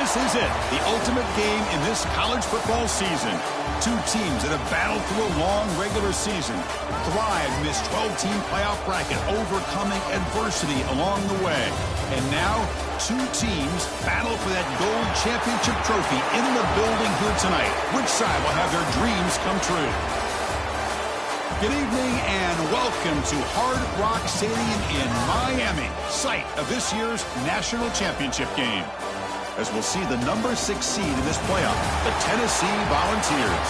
This is it, the ultimate game in this college football season. Two teams that have battled through a long regular season, thrived in this 12-team playoff bracket, overcoming adversity along the way. And now, two teams battle for that gold championship trophy in the building here tonight. Which side will have their dreams come true? Good evening and welcome to Hard Rock Stadium in Miami, site of this year's national championship game. As we'll see the number 6 seed in this playoff, the Tennessee Volunteers,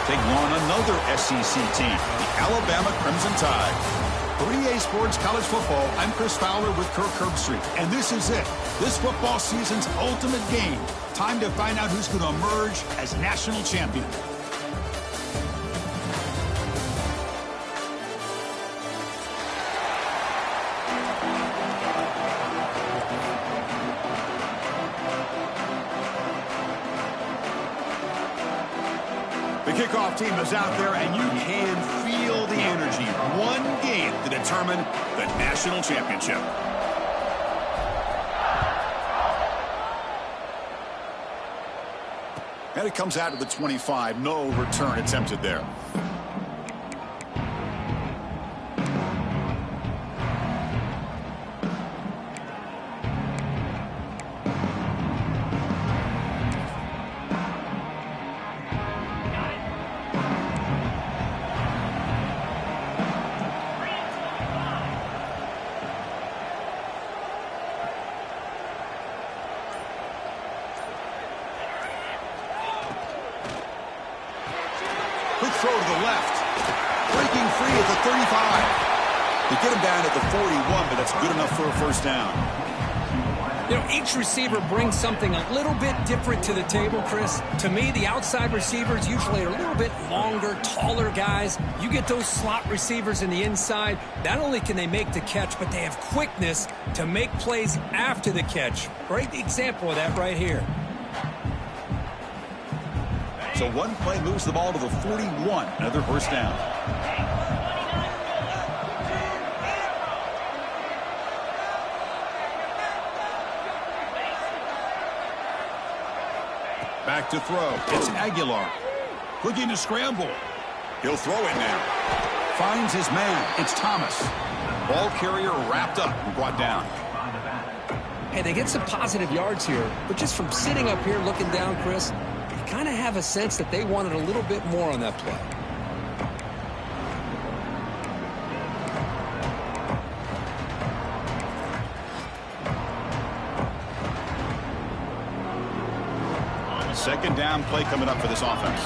taking on another SEC team, the Alabama Crimson Tide. For EA Sports College Football, I'm Chris Fowler with Kirk Herbstreit, and this is it, this football season's ultimate game. Time to find out who's going to emerge as national champion. The kickoff team is out there, and you can feel the energy. One game to determine the national championship. And it comes out to the 25. No return attempted there. Quick throw to the left. Breaking free at the 35. They get him down at the 41, but that's good enough for a first down. You know, each receiver brings something a little bit different to the table, Chris. To me, the outside receivers usually are a little bit longer, taller guys. You get those slot receivers in the inside, not only can they make the catch, but they have quickness to make plays after the catch. Great example of that right here. So one play moves the ball to the 41. Another first down. Back to throw. It's Aguilar. Looking to scramble. He'll throw it now. Finds his man. It's Thomas. Ball carrier wrapped up and brought down. Hey, they get some positive yards here, but just from sitting up here looking down, Chris, kind of have a sense that they wanted a little bit more on that play. Second down play coming up for this offense.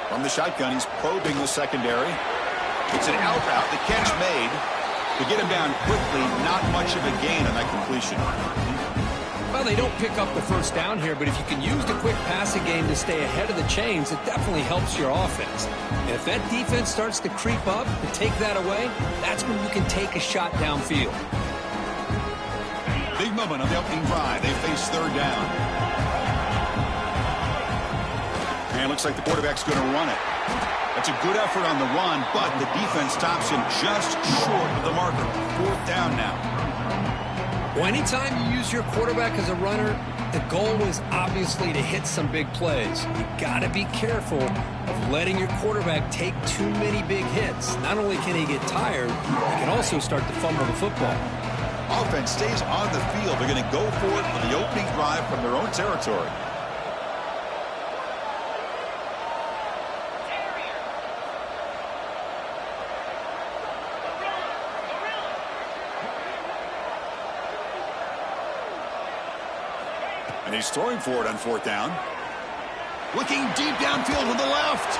From the shotgun, he's probing the secondary. It's an out route. The catch made. To get him down quickly, not much of a gain on that completion. Well, they don't pick up the first down here, but if you can use the quick passing game to stay ahead of the chains, it definitely helps your offense. And if that defense starts to creep up and take that away, that's when you can take a shot downfield. Big moment on the opening drive. They face third down. And it looks like the quarterback's going to run it. That's a good effort on the run, but the defense stops him just short of the marker. Fourth down now. Well, anytime you use your quarterback as a runner, the goal is obviously to hit some big plays. You got to be careful of letting your quarterback take too many big hits. Not only can he get tired, he can also start to fumble the football. Offense stays on the field. They're going to go for it for the opening drive from their own territory. And he's throwing for it on fourth down. Looking deep downfield to the left.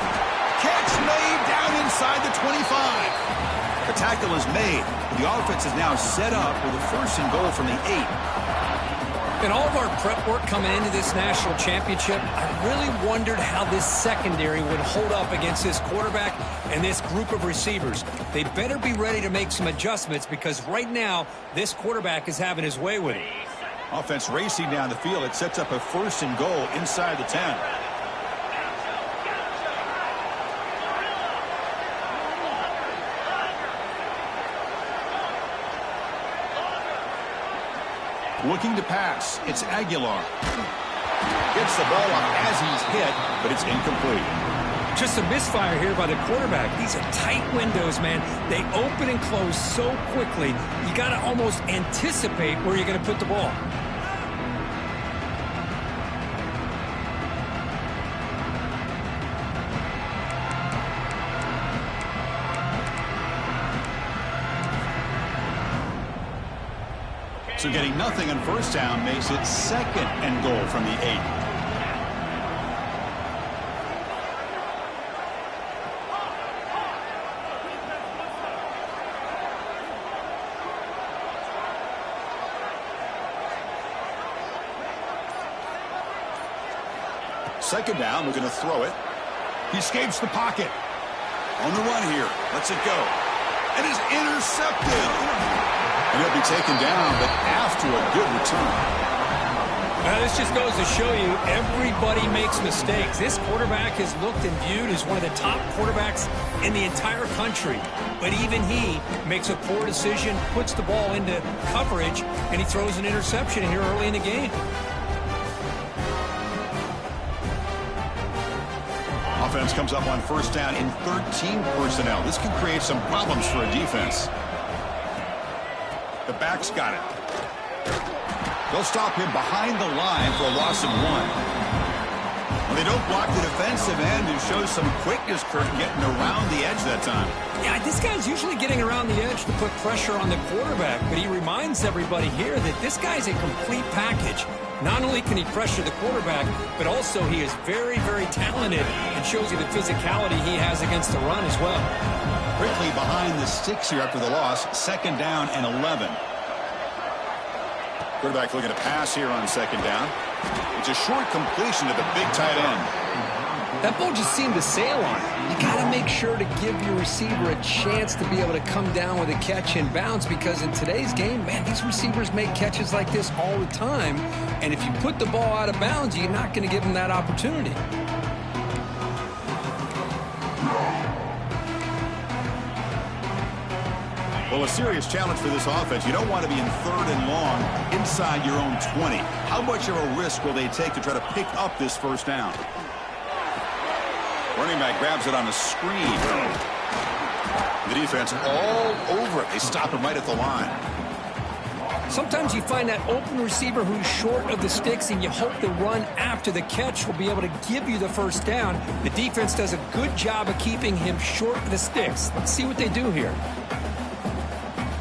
Catch made down inside the 25. The tackle is made. The offense is now set up with a first and goal from the 8. In all of our prep work coming into this national championship, I really wondered how this secondary would hold up against this quarterback and this group of receivers. They better be ready to make some adjustments because right now, this quarterback is having his way with it. Offense racing down the field. It sets up a first and goal inside the 10. Looking to pass. It's Aguilar. Gets the ball off as he's hit, but it's incomplete. Just a misfire here by the quarterback. These are tight windows, man. They open and close so quickly. You got to almost anticipate where you're going to put the ball. So getting nothing on first down makes it 2nd and goal from the 8. Second down, we're going to throw it. He escapes the pocket. On the run here. Lets it go. And is intercepted. And he'll be taken down, but after a good return. This just goes to show you everybody makes mistakes. This quarterback is looked and viewed as one of the top quarterbacks in the entire country. But even he makes a poor decision, puts the ball into coverage, and he throws an interception here early in the game. Offense comes up on first down in 13 personnel. This can create some problems for a defense. The back's got it. They'll stop him behind the line for a loss of 1. Well, they don't block the defensive end, who shows some quickness, Kurt, getting around the edge that time. Yeah, this guy's usually getting around the edge to put pressure on the quarterback, but he reminds everybody here that this guy's a complete package. Not only can he pressure the quarterback, but also he is very, very talented and shows you the physicality he has against the run as well. Quickly behind the sticks here after the loss. 2nd down and 11. Quarterback looking to pass here on 2nd down. It's a short completion to the big tight end. That ball just seemed to sail on it. You got to make sure to give your receiver a chance to be able to come down with a catch and bounce, because in today's game, man, these receivers make catches like this all the time. And if you put the ball out of bounds, you're not going to give them that opportunity. Well, a serious challenge for this offense. You don't want to be in 3rd and long inside your own 20. How much of a risk will they take to try to pick up this first down? Running back grabs it on a screen. The defense all over it. They stop him right at the line. Sometimes you find that open receiver who's short of the sticks, and you hope the run after the catch will be able to give you the first down. The defense does a good job of keeping him short of the sticks. Let's see what they do here.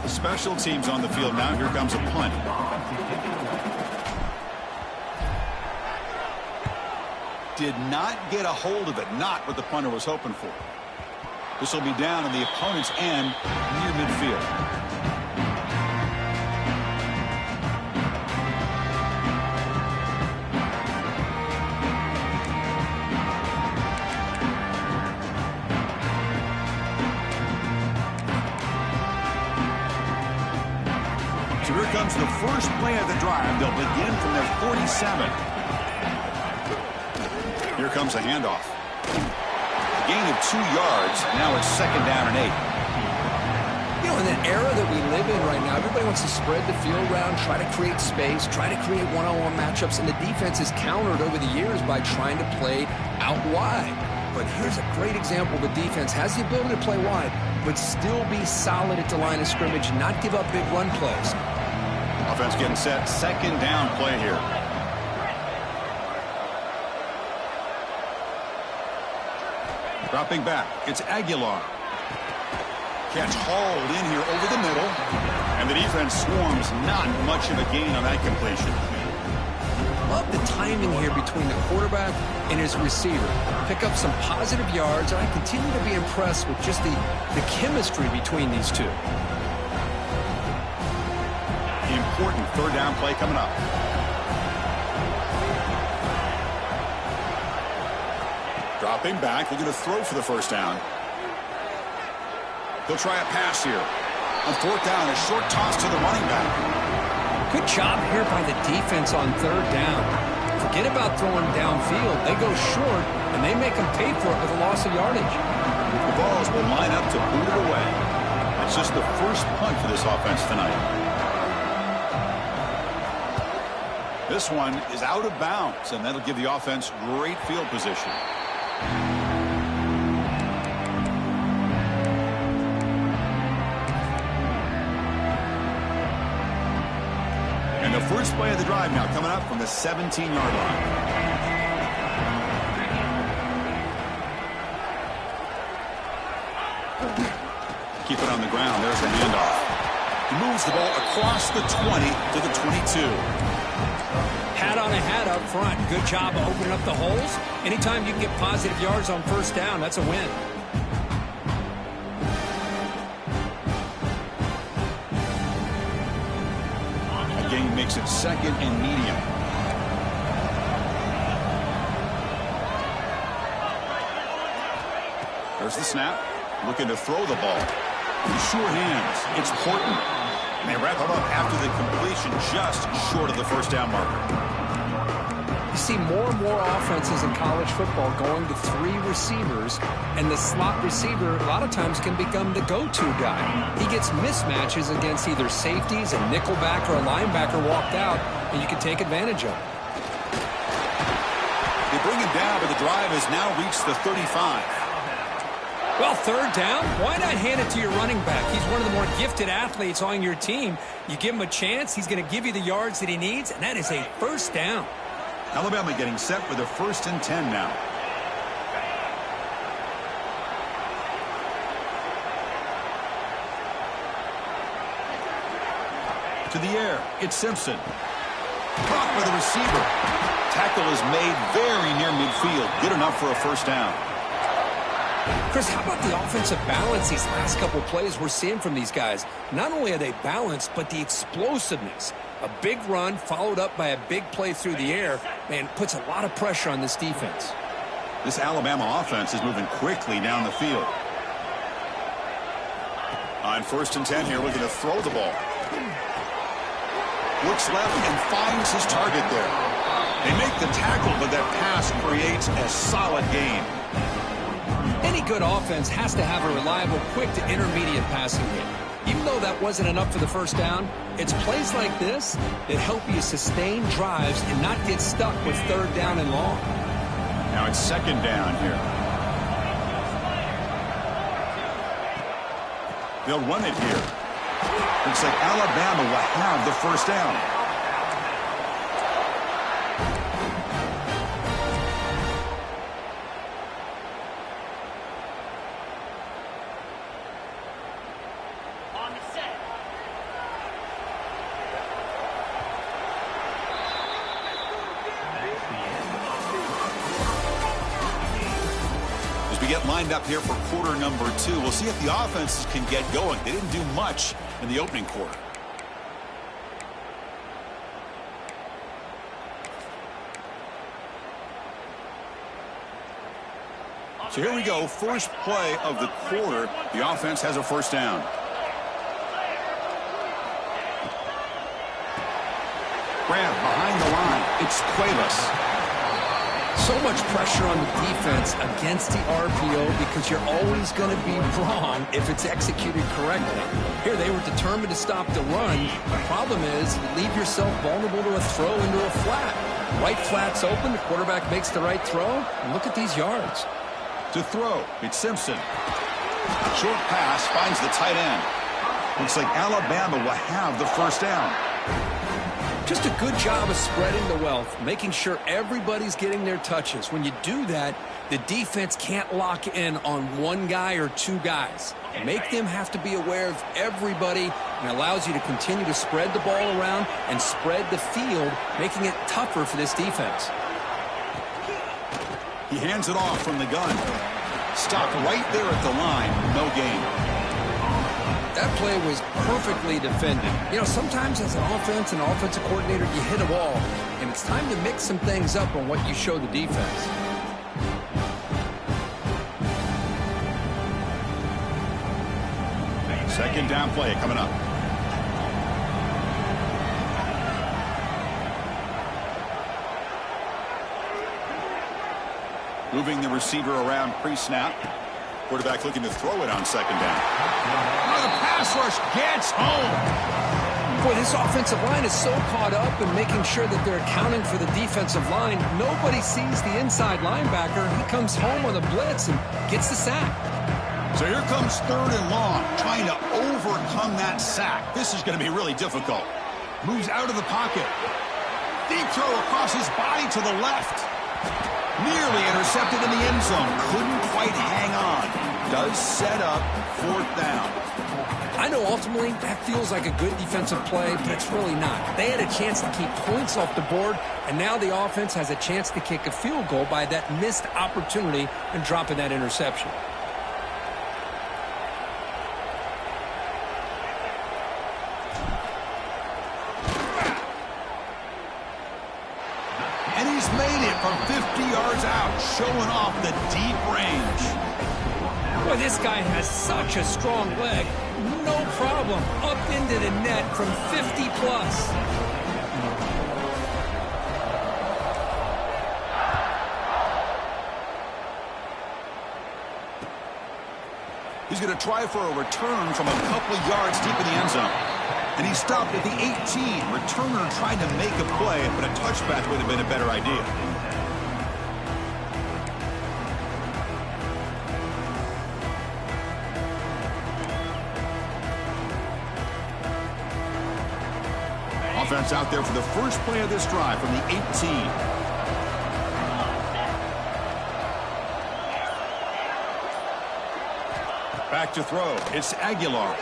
Special teams on the field now. Here comes a punt. Did not get a hold of it. Not what the punter was hoping for. This will be down on the opponent's end near midfield. So here comes the first play of the drive. They'll begin from their 47. Here comes a handoff. A gain of 2 yards. Now it's 2nd down and 8. You know, in the era that we live in right now, everybody wants to spread the field around, try to create space, try to create one-on-one matchups, and the defense is countered over the years by trying to play out wide. But here's a great example. The defense has the ability to play wide, but still be solid at the line of scrimmage and not give up big run plays. Offense getting set. 2nd down play here. Dropping back. It's Aguilar. Catch hauled in here over the middle. And the defense swarms. Not much of a gain on that completion. Love the timing here between the quarterback and his receiver. Pick up some positive yards, and I continue to be impressed with just the chemistry between these two. Important 3rd down play coming up. Dropping back. They're going to throw for the first down. He'll try a pass here. On 4th down, a short toss to the running back. Good job here by the defense on 3rd down. Forget about throwing downfield. They go short, and they make them pay for it with a loss of yardage. The balls will line up to boot it away. It's just the first punt for this offense tonight. This one is out of bounds, and that'll give the offense great field position. And the first play of the drive now coming up from the 17-yard line. Keep it on the ground. There's the handoff. He moves the ball across the 20 to the 22. Hat on a hat up front. Good job of opening up the holes. Anytime you can get positive yards on first down, that's a win. Game makes it second and medium. There's the snap. Looking to throw the ball. Sure hands. It's Horton. And they wrap it up after the completion just short of the first down marker. You see more and more offenses in college football going to 3 receivers, and the slot receiver a lot of times can become the go-to guy. He gets mismatches against either safeties, a nickelback, or a linebacker walked out, and you can take advantage of it. They bring him down, but the drive has now reached the 35. Well, third down, why not hand it to your running back? He's one of the more gifted athletes on your team. You give him a chance, he's going to give you the yards that he needs, and that is a first down. Alabama getting set for the 1st and 10 now. To the air, it's Simpson. Caught by the receiver. Tackle is made very near midfield. Good enough for a first down. Chris, how about the offensive balance these last couple plays we're seeing from these guys? Not only are they balanced, but the explosiveness. A big run followed up by a big play through the air, man, puts a lot of pressure on this defense. This Alabama offense is moving quickly down the field. On 1st and 10 here, looking to throw the ball. Looks left and finds his target there. They make the tackle, but that pass creates a solid gain. Any good offense has to have a reliable, quick to intermediate passing game. Even though that wasn't enough for the first down, it's plays like this that help you sustain drives and not get stuck with third down and long. Now it's second down here. They'll run it here. Looks like Alabama will have the first down. Get lined up here for quarter number 2. We'll see if the offenses can get going. They didn't do much in the opening quarter. So here we go. First play of the quarter. The offense has a first down. Grab behind the line. It's Cuevas. So much pressure on the defense against the RPO because you're always going to be wrong if it's executed correctly. Here they were determined to stop the run. The problem is you leave yourself vulnerable to a throw into a flat. Right flat's open, the quarterback makes the right throw, and look at these yards. To throw, it's Simpson. Short pass finds the tight end. Looks like Alabama will have the first down. Just a good job of spreading the wealth, making sure everybody's getting their touches. When you do that, the defense can't lock in on one guy or 2 guys. Make them have to be aware of everybody, and allows you to continue to spread the ball around and spread the field, making it tougher for this defense. He hands it off from the gun. Stopped right there at the line. No gain. That play was perfectly defended. You know, sometimes as an offense and offensive coordinator, you hit a wall, and it's time to mix some things up on what you show the defense. Second down play coming up. Moving the receiver around pre-snap. Quarterback looking to throw it on second down. Oh, the pass rush gets home. Boy, this offensive line is so caught up in making sure that they're accounting for the defensive line. Nobody sees the inside linebacker. He comes home on the blitz and gets the sack. So here comes 3rd and long, trying to overcome that sack. This is going to be really difficult. Moves out of the pocket. Deep throw across his body to the left. Nearly intercepted in the end zone. Couldn't quite hang on. Does set up 4th down. I know ultimately that feels like a good defensive play, but it's really not. They had a chance to keep points off the board, and now the offense has a chance to kick a field goal by that missed opportunity and dropping that interception. And he's made it from 50 yards out, showing off the deep range. Boy, this guy has such a strong leg. No problem. Up into the net from 50 plus. He's going to try for a return from a couple of yards deep in the end zone. And he stopped at the 18. Returner tried to make a play, but a touchback would have been a better idea. Offense out there for the first play of this drive from the 18. Back to throw. It's Aguilar.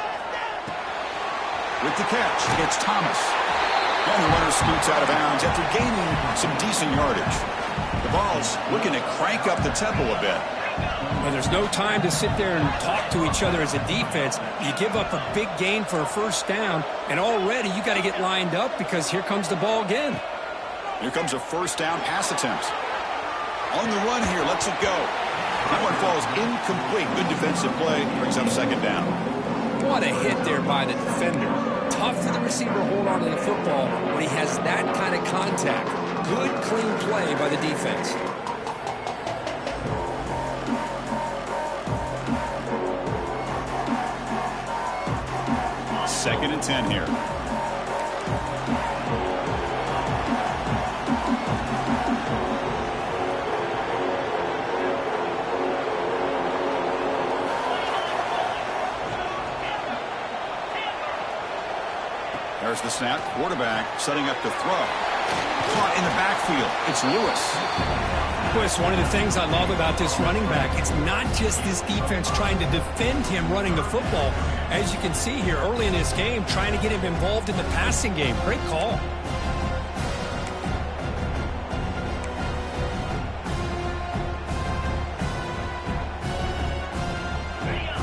With the catch, it's Thomas. And the runner scoots out of bounds after gaining some decent yardage. The ball's looking to crank up the tempo a bit. Well, there's no time to sit there and talk to each other as a defense. You give up a big gain for a 1st down, and already you got to get lined up because here comes the ball again. Here comes a 1st down pass attempt. On the run here, lets it go. That one falls incomplete. Good defensive play, brings up 2nd down. What a hit there by the defender. Tough for the receiver to hold on to the football when he has that kind of contact. Good, clean play by the defense. Second and 10 here. There's the snap. Quarterback setting up to throw. Caught in the backfield. It's Lewis. Chris, one of the things I love about this running back, it's not just this defense trying to defend him running the football. As you can see here early in this game, trying to get him involved in the passing game. Great call.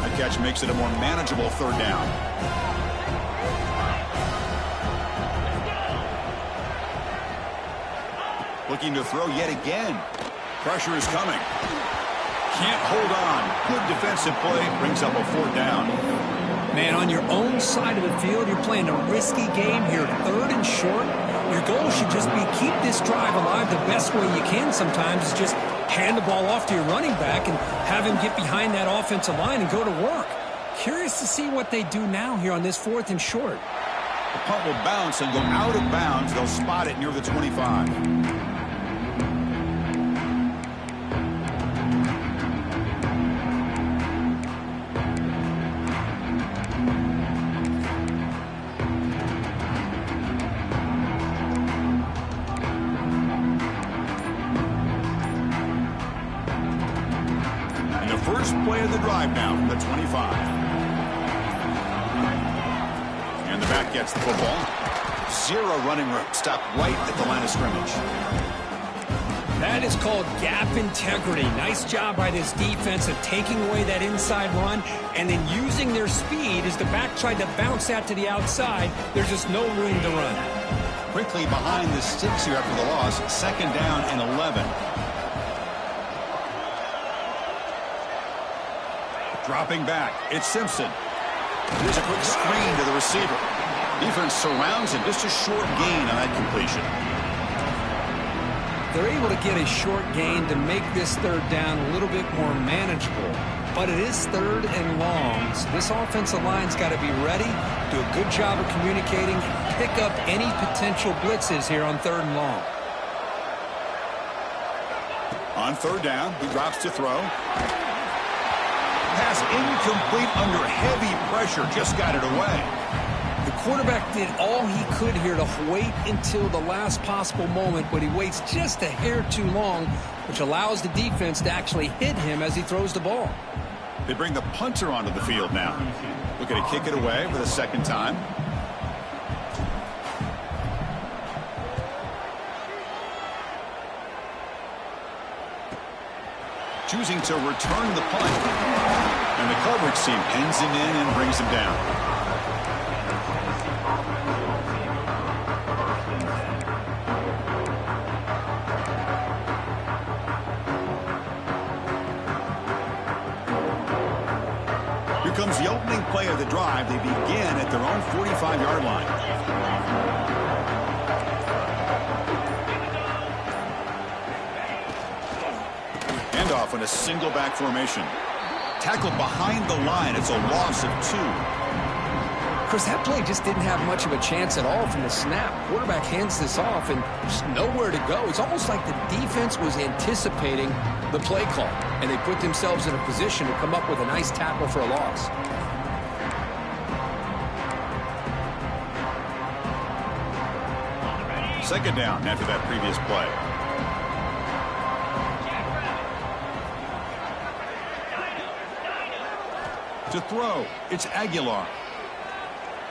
That catch makes it a more manageable 3rd down. Looking to throw yet again. Pressure is coming. Can't hold on. Good defensive play. Brings up a 4th down. Man, on your own side of the field, you're playing a risky game here. 3rd and short. Your goal should just be keep this drive alive the best way you can sometimes is just hand the ball off to your running back and have him get behind that offensive line and go to work. Curious to see what they do now here on this 4th and short. The punt will bounce and go out of bounds. They'll spot it near the 25. First play of the drive now from the 25. And the back gets the football. 0 running room. Stopped right at the line of scrimmage. That is called gap integrity. Nice job by this defense of taking away that inside run and then using their speed as the back tried to bounce that to the outside. There's just no room to run. Quickly behind the sticks here after the loss. 2nd down and 11. Dropping back, it's Simpson. Here's a quick screen to the receiver. Defense surrounds him, just a short gain on that completion. they're able to get a short gain to make this third down a little bit more manageable. But it is third and long, so this offensive line's got to be ready, do a good job of communicating, pick up any potential blitzes here on third and long. On third down, he drops to throw. Pass incomplete under heavy pressure, just got it away. The quarterback did all he could here to wait until the last possible moment, but he waits just a hair too long, which allows the defense to actually hit him as he throws the ball. They bring the punter onto the field now. Looking to kick it away for the second time. Choosing to return the punt. And the coverage team pins him in and brings him down. Here comes the opening play of the drive. They begin at their own 45-yard line. Handoff in a single back formation. Tackled behind the line. It's a loss of 2. Chris, that play just didn't have much of a chance at all from the snap. Quarterback hands this off and just nowhere to go. It's almost like the defense was anticipating the play call, and they put themselves in a position to come up with a nice tackle for a loss. Second down after that previous play. To throw, it's Aguilar.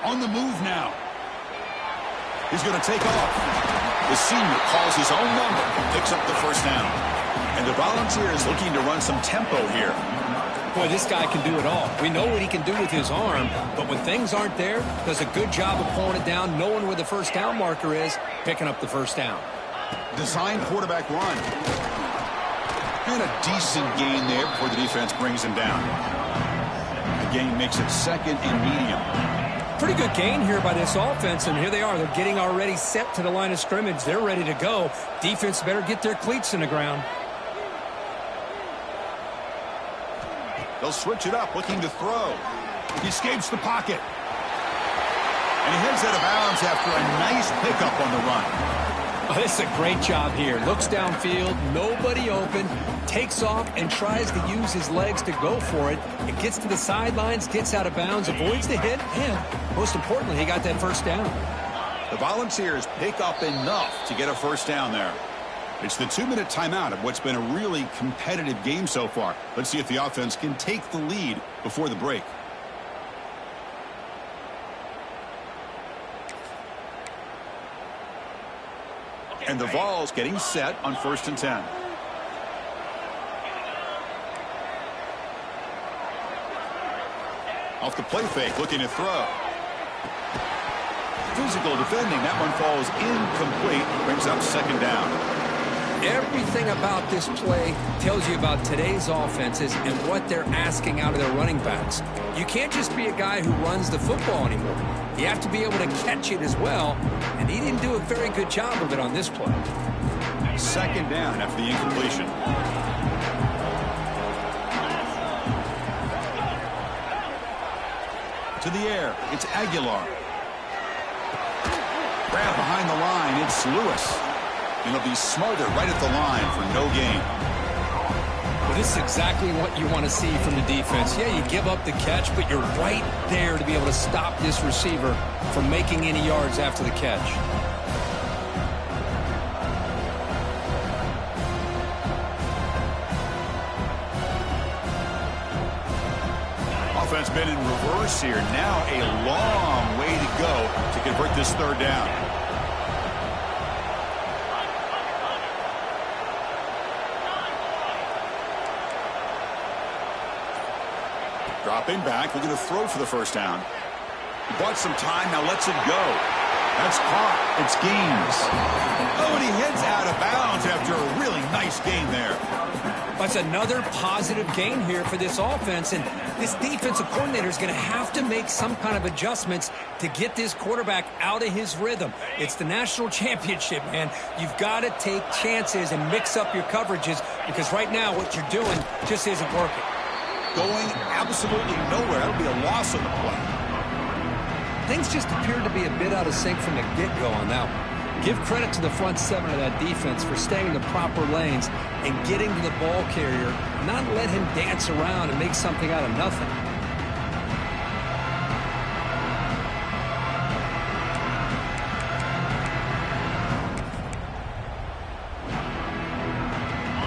On the move now. He's going to take off. The senior calls his own number and picks up the first down. And the Volunteers looking to run some tempo here. Boy, this guy can do it all. We know what he can do with his arm, but when things aren't there, does a good job of pulling it down, knowing where the first down marker is, picking up the first down. Design quarterback run. And a decent gain there before the defense brings him down. The gain makes it second and medium. Pretty good gain here by this offense, and here they are. They're getting already set to the line of scrimmage. They're ready to go. Defense better get their cleats in the ground. They'll switch it up, looking to throw. He escapes the pocket. And he heads out of bounds after a nice pickup on the run. Oh, this is a great job here. Looks downfield, nobody open, takes off and tries to use his legs to go for it. It gets to the sidelines, gets out of bounds, avoids the hit, and most importantly, he got that first down. The Volunteers pick up enough to get a first down there. It's the 2-minute timeout of what's been a really competitive game so far. Let's see if the offense can take the lead before the break. And the Vols getting set on 1st and 10. Off the play fake, looking to throw. Physical defending, that one falls incomplete, brings up second down. Everything about this play tells you about today's offenses and what they're asking out of their running backs. You can't just be a guy who runs the football anymore. You have to be able to catch it as well, and he didn't do a very good job of it on this play. Second down after the incompletion. To the air, it's Aguilar. Grab behind the line, it's Lewis. And he'll be smarter right at the line for no gain. Well, this is exactly what you want to see from the defense. Yeah, you give up the catch, but you're right there to be able to stop this receiver from making any yards after the catch. Offense been in reverse here. Now a long way to go to convert this third down. Dropping back, looking to throw for the first down. He bought some time, now lets it go. That's caught. It's Gaines. Oh, and he heads out of bounds after a really Nice gain there. That's another positive gain here for this offense, and this defensive coordinator is going to have to make some kind of adjustments to get this quarterback out of his rhythm. It's the national championship, man. You've got to take chances and mix up your coverages because right now what you're doing just isn't working. Going absolutely nowhere. That'll be a loss on the play. Things just appear to be a bit out of sync from the get-go on that one. Give credit to the front seven of that defense for staying in the proper lanes and getting to the ball carrier, not let him dance around and make something out of nothing.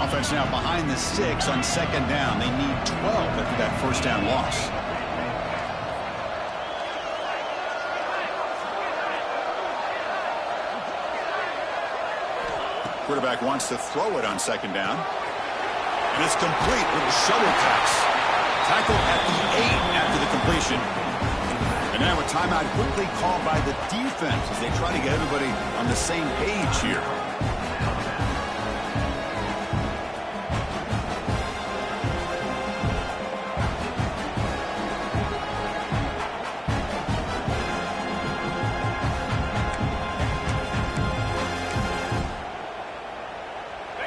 Offense now behind the 6 on second down. They need 12 after that first down loss. Quarterback wants to throw it on second down. And it's complete with a shovel pass. Tackle at the 8 after the completion. And now a timeout quickly called by the defense as they try to get everybody on the same page here.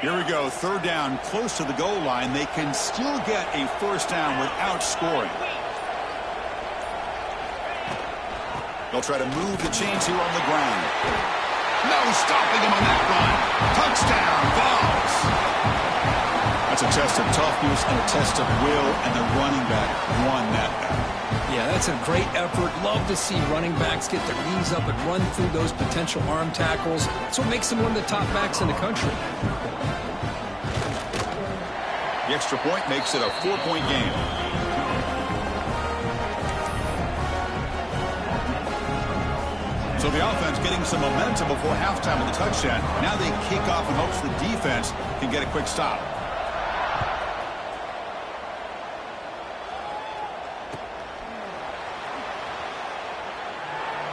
Here we go, third down, close to the goal line. They can still get a first down without scoring. They'll try to move the chains here on the ground. No stopping him on that run. Touchdown, Vols. That's a test of toughness and a test of will, and the running back won that battle. Yeah, that's a great effort. Love to see running backs get their knees up and run through those potential arm tackles. That's what makes them one of the top backs in the country. The extra point makes it a 4-point game. So the offense getting some momentum before halftime with a touchdown. Now they kick off in hopes the defense can get a quick stop.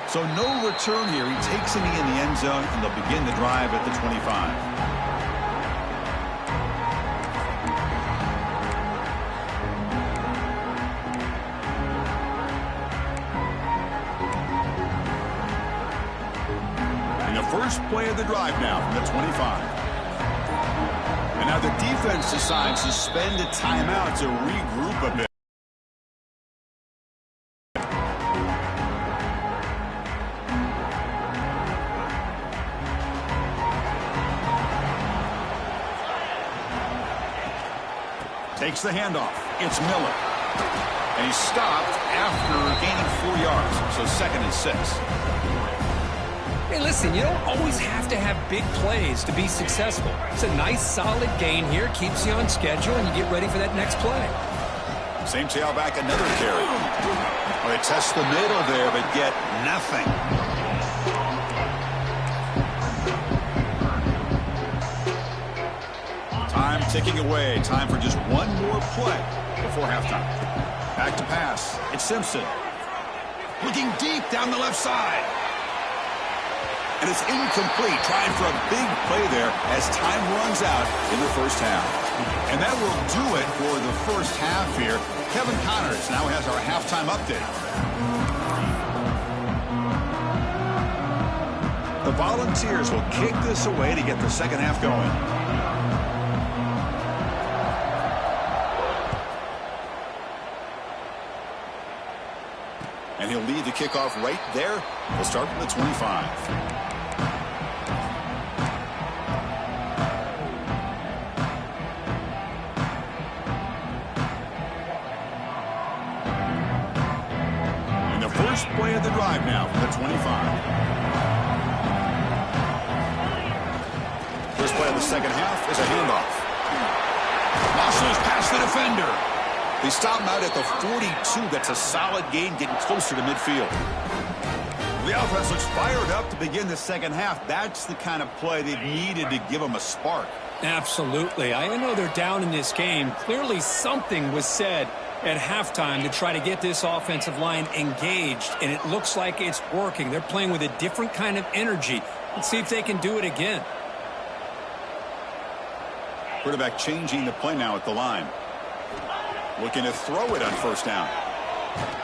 So no return here. He takes a knee in the end zone, and they'll begin the drive at the 25. First play of the drive now from the 25. And now the defense decides to spend a timeout to regroup a bit. Takes the handoff. It's Miller. And he's stopped after gaining 4 yards. So 2nd and 6. Hey, listen, you don't always have to have big plays to be successful. It's a nice, solid gain here. Keeps you on schedule, and you get ready for that next play. Same tailback, another carry. Well, they test the middle there, but get nothing. Time ticking away. Time for just one more play before halftime. Back to pass. It's Simpson. Looking deep down the left side. And it's incomplete, trying for a big play there as time runs out in the first half. And that will do it for the first half here. Kevin Connors now has our halftime update. The Volunteers will kick this away to get the second half going. And he'll lead the kickoff right there. We'll start from the 25. First play of the drive now from the 25. First play of the second half is a handoff. Marshall's past the defender. They stop him out at the 42. That's a solid gain, getting closer to midfield. The offense looks fired up to begin the second half. That's the kind of play they needed to give them a spark. Absolutely. I know they're down in this game. Clearly something was said at halftime to try to get this offensive line engaged, and it looks like it's working. They're playing with a different kind of energy. Let's see if they can do it again. Quarterback changing the play now at the line. Looking to throw it on first down.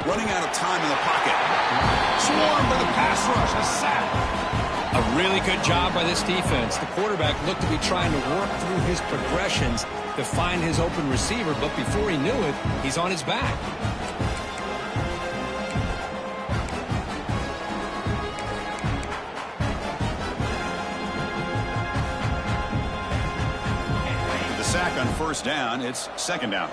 Running out of time in the pocket. Swarmed by the pass rush. A sack. A really good job by this defense. The quarterback looked to be trying to work through his progressions to find his open receiver, but before he knew it, he's on his back. The sack on first down. It's second down.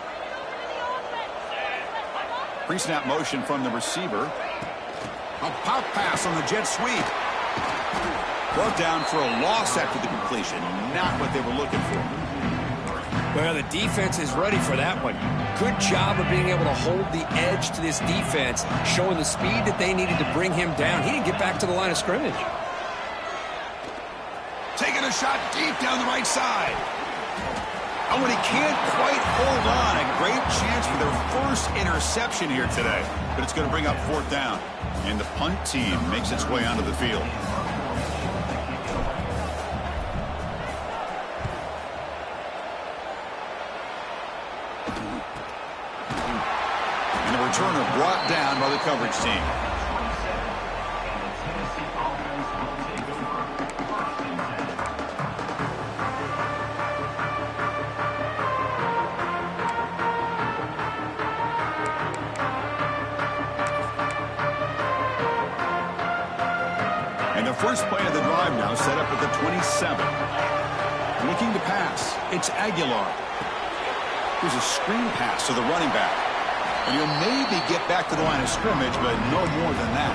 Pre-snap motion from the receiver. A pop pass on the jet sweep. Brought down for a loss after the completion. Not what they were looking for. Well, the defense is ready for that one. Good job of being able to hold the edge to this defense, showing the speed that they needed to bring him down. He didn't get back to the line of scrimmage. Taking a shot deep down the right side. And when he can't quite hold on, a great chance for their first interception here today. But it's going to bring up fourth down. And the punt team makes its way onto the field. And the returner brought down by the coverage team. And the first play of the drive now set up at the 27. Looking to pass. It's Aguilar. Here's a screen pass to the running back. And he'll maybe get back to the line of scrimmage, but no more than that.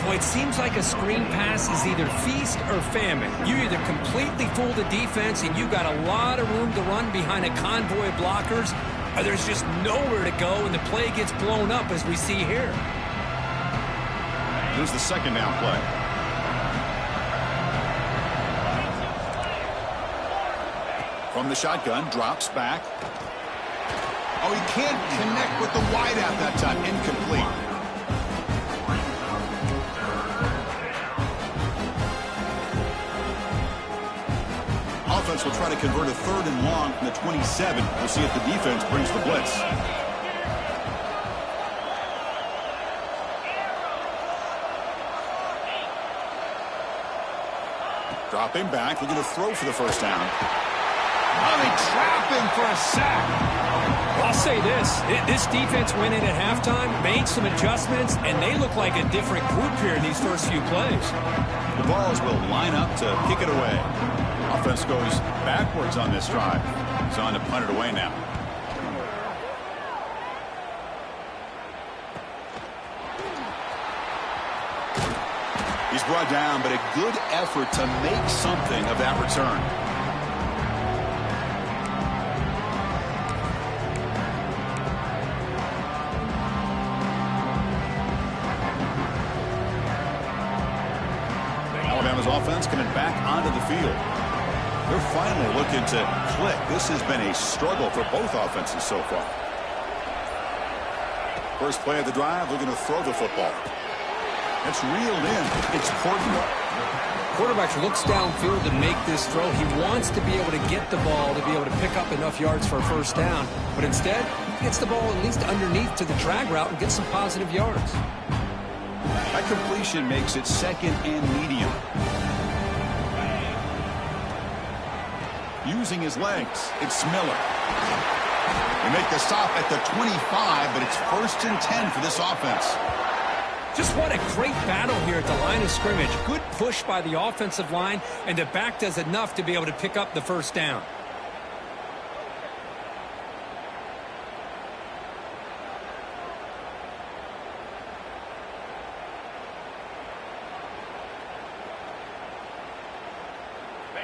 Boy, it seems like a screen pass is either feast or famine. You either completely fool the defense and you got a lot of room to run behind a convoy of blockers, or there's just nowhere to go and the play gets blown up as we see here. Here's the second down play. From the shotgun, drops back. Oh, he can't connect with the wideout that time. Incomplete. Offense will try to convert a third and long from the 27. We'll see if the defense brings the blitz. Dropping back, looking to throw for the first down. Oh, they trap him for a sack. I'll say this defense went in at halftime, made some adjustments, and they look like a different group here in these first few plays. The Vols will line up to kick it away. Offense goes backwards on this drive. He's on to punt it away now. He's brought down, but a good effort to make something of that return. Alabama's offense coming back onto the field. They're finally looking to click. This has been a struggle for both offenses so far. First play of the drive, looking to throw the football. It's reeled in. It's Portland. Quarterback looks downfield to make this throw. He wants to be able to get the ball to be able to pick up enough yards for a first down. But instead, he gets the ball at least underneath to the drag route and gets some positive yards. That completion makes it second and medium. Using his legs, it's Miller. They make the stop at the 25, but it's 1st and 10 for this offense. Just what a great battle here at the line of scrimmage. Good push by the offensive line, and the back does enough to be able to pick up the first down.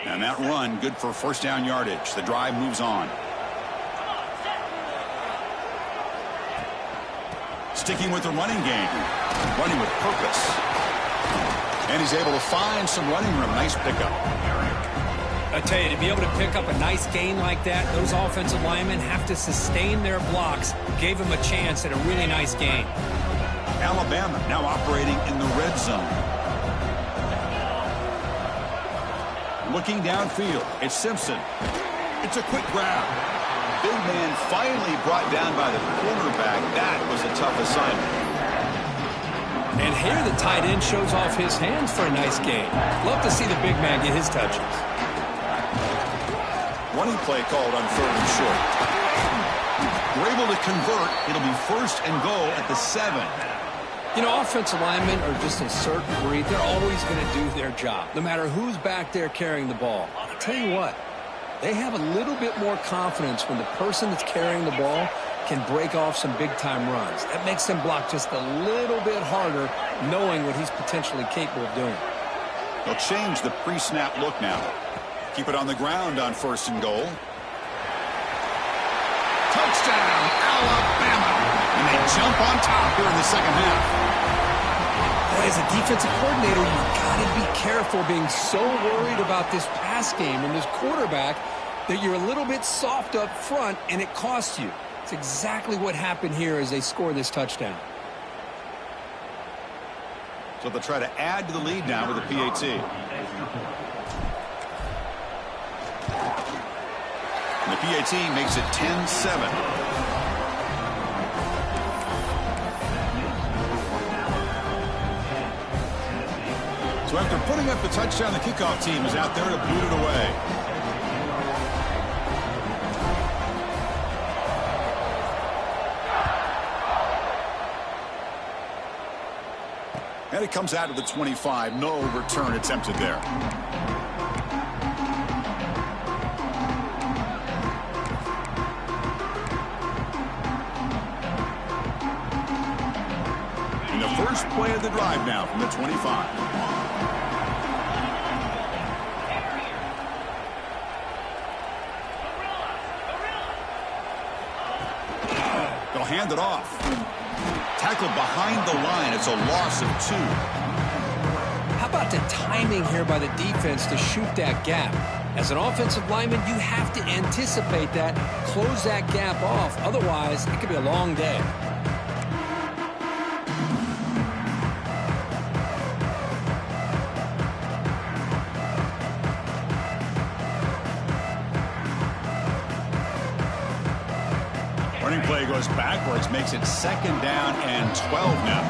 And that run, good for first down yardage. The drive moves on. Sticking with the running game. Running with purpose. And he's able to find some running room. Nice pickup. I tell you, to be able to pick up a nice gain like that, those offensive linemen have to sustain their blocks. Gave him a chance at a really nice gain. Alabama now operating in the red zone. Looking downfield, it's Simpson. It's a quick grab. Big man finally brought down by the cornerback. That was a tough assignment. And here the tight end shows off his hands for a nice gain. Love to see the big man get his touches. Running play called on 3rd and short. We're able to convert. It'll be 1st and goal at the 7. You know, offensive linemen are just a certain breed. They're always going to do their job, no matter who's back there carrying the ball. I'll tell you what, they have a little bit more confidence when the person that's carrying the ball can break off some big-time runs. That makes them block just a little bit harder, knowing what he's potentially capable of doing. They'll change the pre-snap look now. Keep it on the ground on 1st and goal. Touchdown, Alabama! And they jump on top here in the second half. As a defensive coordinator, you've got to be careful being so worried about this pass game and this quarterback that you're a little bit soft up front and it costs you. It's exactly what happened here as they score this touchdown. So they'll try to add to the lead now with a PAT. And the PAT makes it 10-7. So after putting up the touchdown, the kickoff team is out there to boot it away. And it comes out of the 25. No return attempted there. And the first play of the drive now from the 25. They'll hand it off. Tackled behind the line. It's a loss of 2. How about the timing here by the defense to shoot that gap? As an offensive lineman, you have to anticipate that, close that gap off. Otherwise, it could be a long day. Running play goes backwards, makes it 2nd down and 12 now.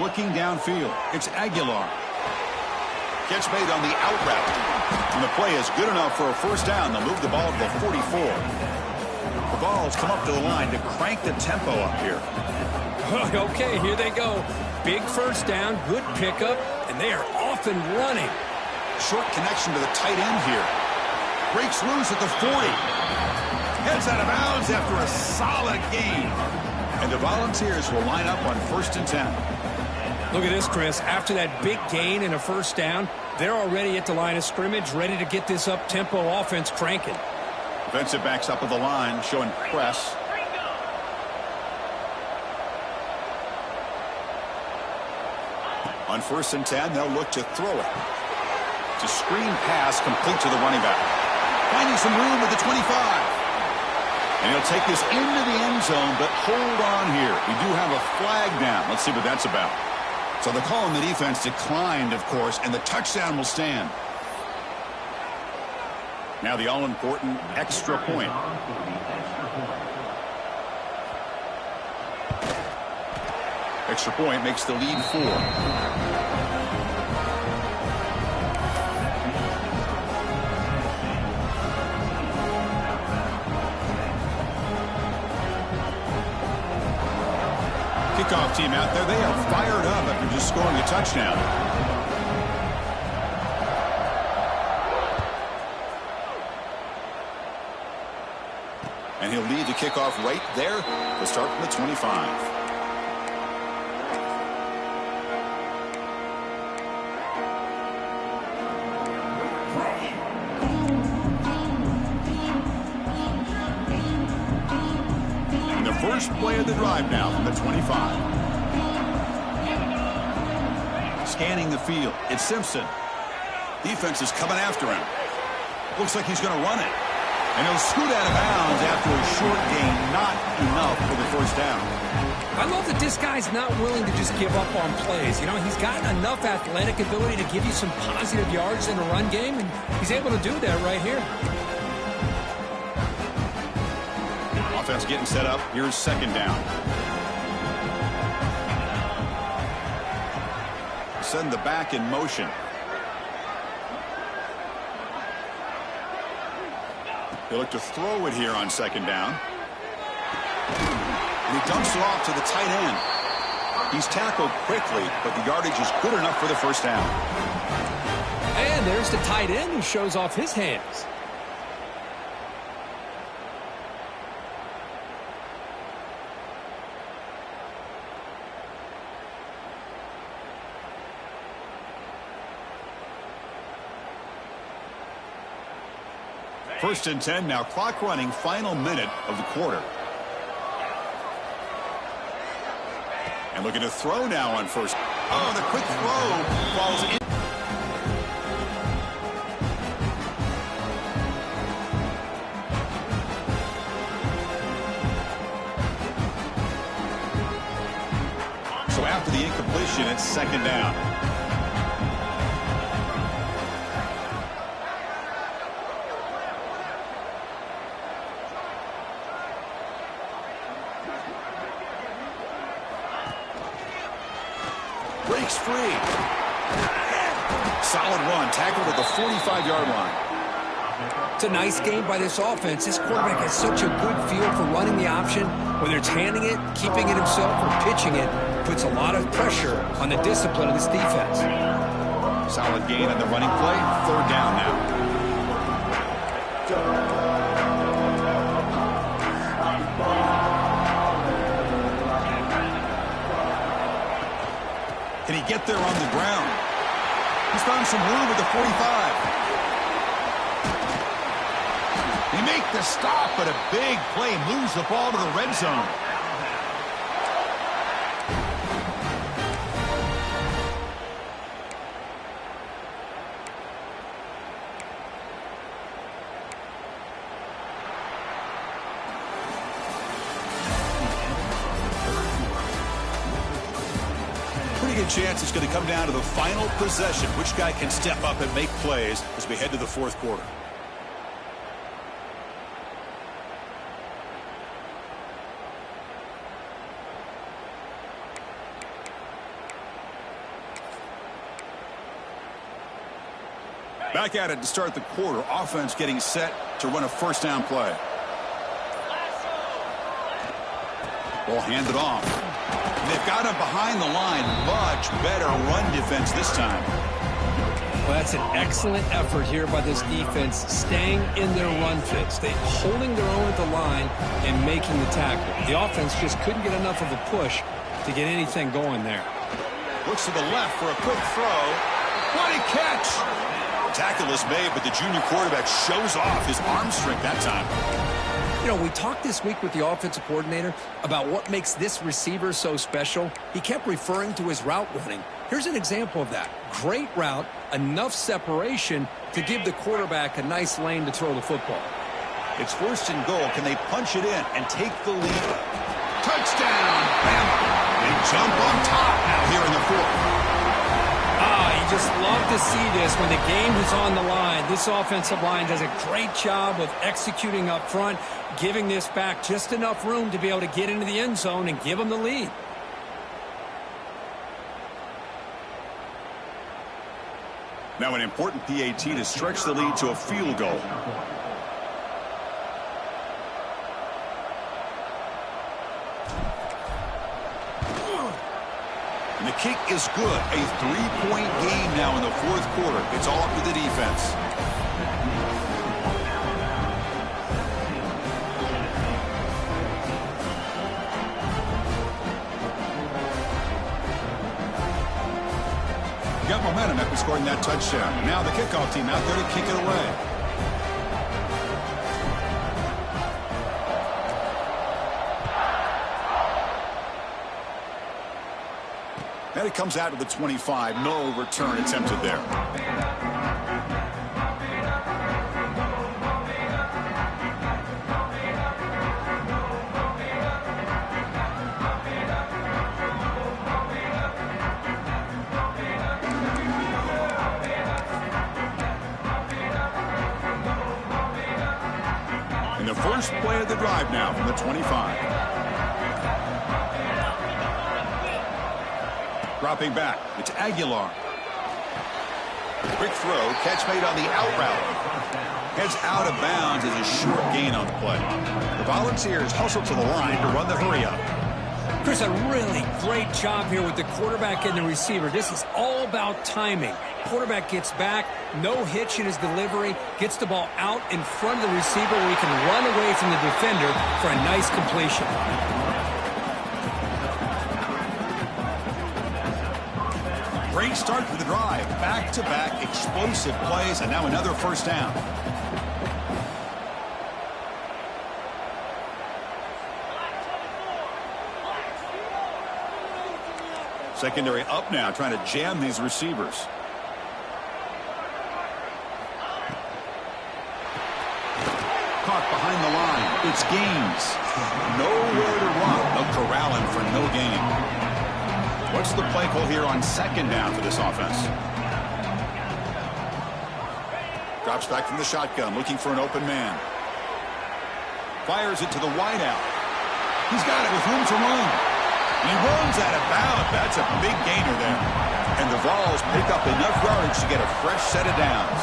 Looking downfield, it's Aguilar. Catch made on the out route. And the play is good enough for a 1st down. They'll move the ball to the 44. The ball's come up to the line to crank the tempo up here. Okay, here they go. Big 1st down, good pickup, and they are off and running. Short connection to the tight end here. Breaks loose at the 40. Heads out of bounds after a solid gain. And the Volunteers will line up on 1st and 10. Look at this, Chris. After that big gain and a 1st down, they're already at the line of scrimmage, ready to get this up-tempo offense cranking. Defensive backs up at the line, showing press. On 1st and 10, they'll look to throw it. It's a screen pass complete to the running back. Finding some room at the 25. And he'll take this into the end zone, but hold on here. We do have a flag down. Let's see what that's about. So the call on the defense declined, of course, and the touchdown will stand. Now the all-important extra point. Extra point makes the lead 4. Kickoff team out there. They are fired up after just scoring a touchdown. And he'll lead the kickoff right there to start from the 25. First play of the drive now from the 25. Scanning the field. It's Simpson. Defense is coming after him. Looks like he's going to run it. And he'll scoot out of bounds after a short gain. Not enough for the 1st down. I love that this guy's not willing to just give up on plays. You know, he's got enough athletic ability to give you some positive yards in the run game, and he's able to do that right here. Offense getting set up. Here's second down. Send the back in motion. He'll look to throw it here on second down. And he dumps it off to the tight end. He's tackled quickly, but the yardage is good enough for the first down. And there's the tight end who shows off his hands. First and 10 now, clock running, final minute of the quarter. And looking to throw now on first. Oh, the quick throw falls in. So after the incompletion, it's second down. Breaks free. Solid run. Tackled at the 45-yard line. It's a nice game by this offense. This quarterback has such a good feel for running the option. Whether it's handing it, keeping it himself, or pitching it, puts a lot of pressure on the discipline of this defense. Solid gain on the running play. Third down now. Can he get there on the ground? He's found some room at the 45. He make the stop, but a big play moves the ball to the red zone. Good chance it's going to come down to the final possession. Which guy can step up and make plays as we head to the fourth quarter? Back at it to start the quarter. Offense getting set to run a first down play. Ball handed off. They've got him behind the line. Much better run defense this time. Well, that's an excellent effort here by this defense, staying in their run fits. They're holding their own at the line and making the tackle. The offense just couldn't get enough of a push to get anything going there. Looks to the left for a quick throw. What a catch! Tackle is made, but the junior quarterback shows off his arm strength that time. You know, we talked this week with the offensive coordinator about what makes this receiver so special. He kept referring to his route running. Here's an example of that. Great route, enough separation to give the quarterback a nice lane to throw the football. It's first and goal. Can they punch it in and take the lead? Touchdown, Bama. They jump on top now here in the fourth. You just love to see this when the game is on the line. This offensive line does a great job of executing up front, giving this back just enough room to be able to get into the end zone and give them the lead. Now an important PAT to stretch the lead to a field goal. And the kick is good. A 3-point game now in the fourth quarter. It's all up to the defense. Got momentum after scoring that touchdown. Now the kickoff team out there to kick it away. And it comes out to the 25. No return attempted there. First play of the drive now from the 25. Dropping back, it's Aguilar. Quick throw, catch made on the out route. Heads out of bounds as a short gain on the play. The Volunteers hustle to the line to run the hurry up. Chris, a really great job here with the quarterback and the receiver. This is all about timing. Quarterback gets back, no hitch in his delivery, gets the ball out in front of the receiver where he can run away from the defender for a nice completion. Great start to the drive. Back-to-back explosive plays, and now another first down. Secondary up now, trying to jam these receivers. Caught behind the line. It's Gaines. Nowhere to run. They'll corral him for no gain. What's the play call here on second down for this offense? Drops back from the shotgun, looking for an open man. Fires it to the wideout. He's got it with room to run. He runs out of bounds. That's a big gainer there. And the Vols pick up enough yardage to get a fresh set of downs.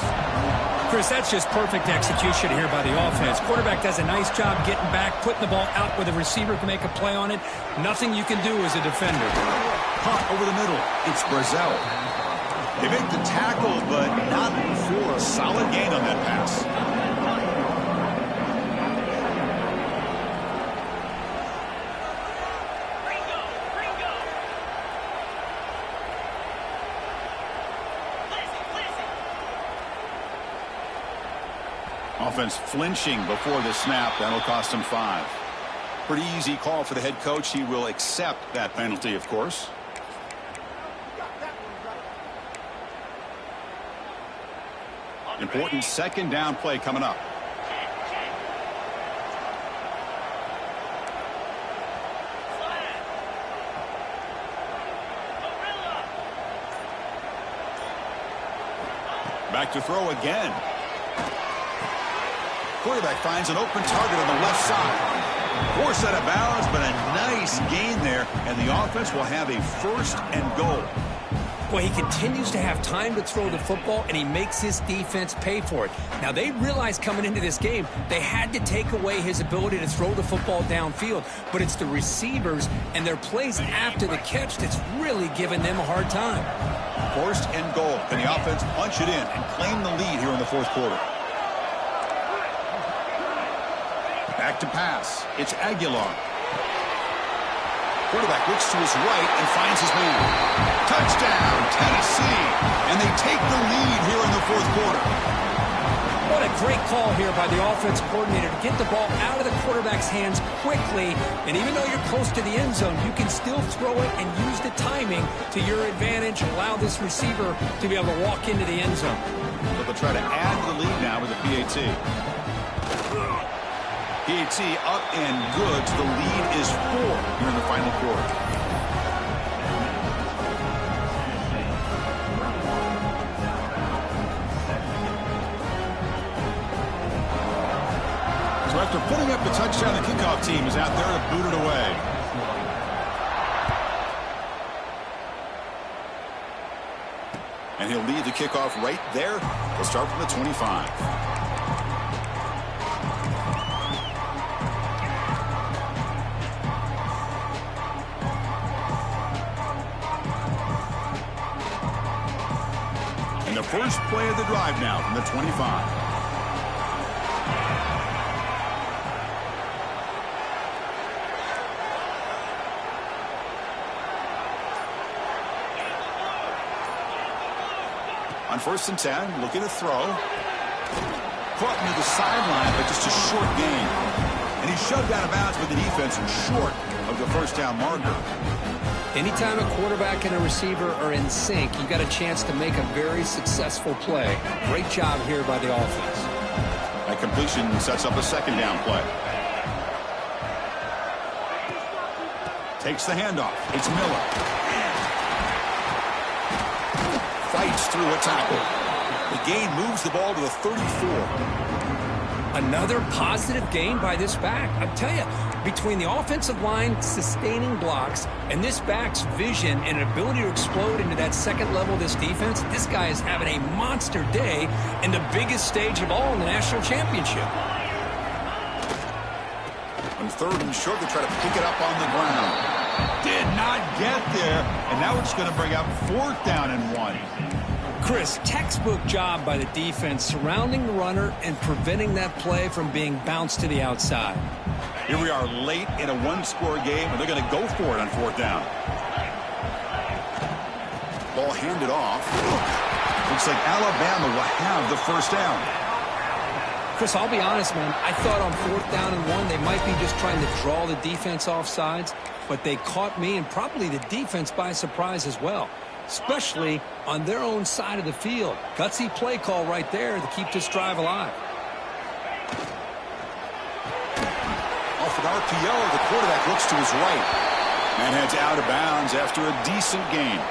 Chris, that's just perfect execution here by the offense. Quarterback does a nice job getting back, putting the ball out where the receiver can make a play on it. Nothing you can do as a defender. Caught over the middle. It's Brazel. They make the tackle, but not for a solid gain on that pass. Offense flinching before the snap. That'll cost him 5. Pretty easy call for the head coach. He will accept that penalty, of course. Important second down play coming up. Back to throw again. Quarterback finds an open target on the left side. Forced out of bounds, but a nice gain there, and the offense will have a first and goal. Well, he continues to have time to throw the football, and he makes his defense pay for it. Now, they realized coming into this game they had to take away his ability to throw the football downfield, but it's the receivers and their plays after the catch that's really giving them a hard time. First and goal. Can the offense punch it in and claim the lead here in the fourth quarter? Back to pass. It's Aguilar. Quarterback looks to his right and finds his man. Touchdown, Tennessee. And they take the lead here in the fourth quarter. What a great call here by the offense coordinator to get the ball out of the quarterback's hands quickly. And even though you're close to the end zone, you can still throw it and use the timing to your advantage. Allow this receiver to be able to walk into the end zone. But they'll try to add to the lead now with a PAT. PAT up and good. The lead is 4 here in the final quarter. So after putting up the touchdown, the kickoff team is out there to boot it away. And he'll lead the kickoff right there. He'll start from the 25. The first play of the drive now from the 25. On 1st and 10, looking to throw. Caught near the sideline, but just a short gain. And he's shoved out of bounds with the defense and short of the first down marker. Anytime a quarterback and a receiver are in sync, you got a chance to make a very successful play. Great job here by the offense. That completion sets up a second down play. Takes the handoff. It's Miller. Fights through a tackle. The gain moves the ball to the 34. Another positive gain by this back. I tell you, between the offensive line sustaining blocks and this back's vision and ability to explode into that second level of this defense, this guy is having a monster day in the biggest stage of all in the national championship. On 3rd and short, they try to pick it up on the ground. Did not get there, and now it's going to bring up 4th down and 1. Chris, textbook job by the defense surrounding the runner and preventing that play from being bounced to the outside. Here we are late in a one-score game, and they're going to go for it on 4th down. Ball handed off. Looks like Alabama will have the first down. Chris, I'll be honest, man. I thought on 4th down and 1, they might be just trying to draw the defense off sides, but they caught me and probably the defense by surprise as well, especially on their own side of the field. Gutsy play call right there to keep this drive alive. Off an RPO, the quarterback looks to his right and heads out of bounds after a decent gain.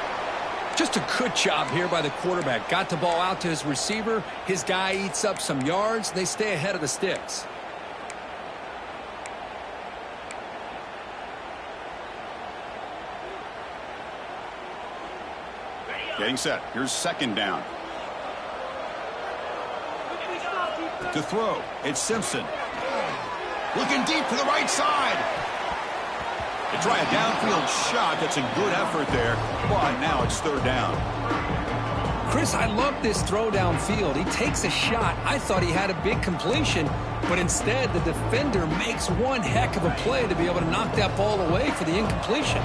Just a good job here by the quarterback. Got the ball out to his receiver. His guy eats up some yards. They stay ahead of the sticks. Getting set. Here's 2nd down. To throw, it's Simpson. Looking deep to the right side. They try a downfield shot. That's a good effort there, but now it's 3rd down. Chris, I love this throw downfield. He takes a shot. I thought he had a big completion, but instead the defender makes one heck of a play to be able to knock that ball away for the incompletion.